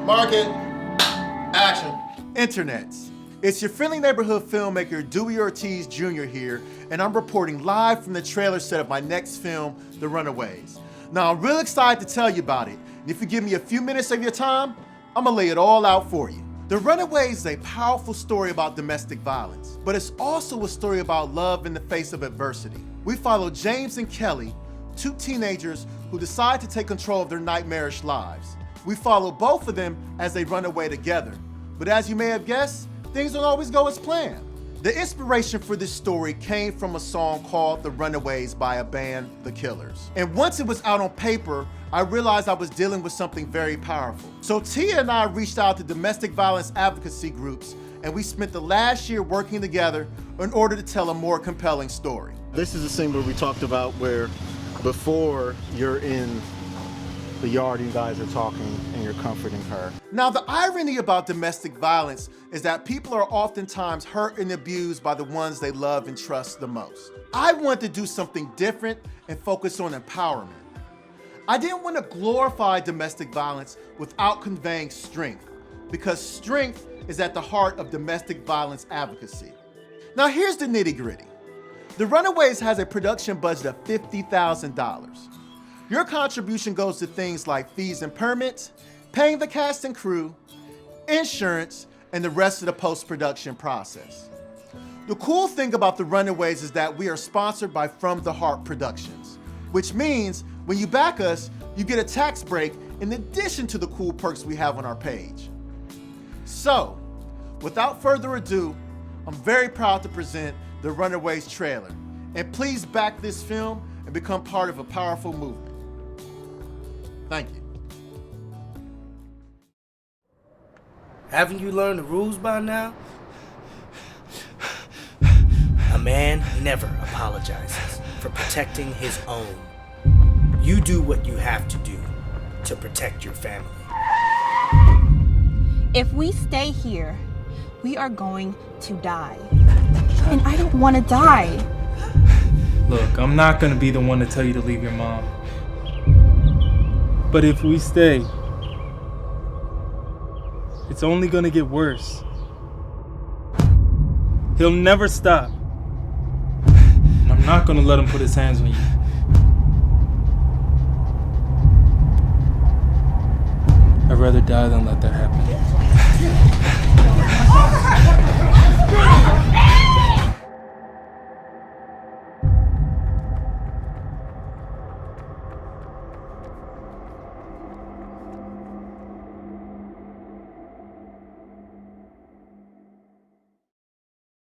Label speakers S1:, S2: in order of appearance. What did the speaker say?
S1: Market. Action.
S2: Internets. It's your friendly neighborhood filmmaker Dewey Ortiz Jr. here, and I'm reporting live from the trailer set of my next film, The Runaways. Now, I'm real excited to tell you about it, and if you give me a few minutes of your time, I'm gonna lay it all out for you. The Runaways is a powerful story about domestic violence, but it's also a story about love in the face of adversity. We follow James and Kelly, two teenagers who decide to take control of their nightmarish lives. We follow both of them as they run away together, but as you may have guessed, things don't always go as planned. The inspiration for this story came from a song called The Runaways by a band, The Killers. And once it was out on paper, I realized I was dealing with something very powerful. So Tia and I reached out to domestic violence advocacy groups, and we spent the last year working together in order to tell a more compelling story.
S3: This is the scene where we talked about where before you're in the yard, you guys are talking and you're comforting her.
S2: Now, the irony about domestic violence is that people are oftentimes hurt and abused by the ones they love and trust the most. I wanted to do something different and focus on empowerment. I didn't want to glorify domestic violence without conveying strength, because strength is at the heart of domestic violence advocacy. Now, here's the nitty-gritty. The Runaways has a production budget of $50,000. Your contribution goes to things like fees and permits, paying the cast and crew, insurance, and the rest of the post-production process. The cool thing about The Runaways is that we are sponsored by From the Heart Productions, which means when you back us, you get a tax break in addition to the cool perks we have on our page. So, without further ado, I'm very proud to present The Runaways trailer. And please back this film and become part of a powerful movement. Thank you.
S4: Haven't you learned the rules by now? A man never apologizes for protecting his own. You do what you have to do to protect your family.
S5: If we stay here, we are going to die. And I don't want to die.
S6: Look, I'm not gonna be the one to tell you to leave your mom. But if we stay, it's only gonna get worse. He'll never stop. And I'm not gonna let him put his hands on you. I'd rather die than let that happen.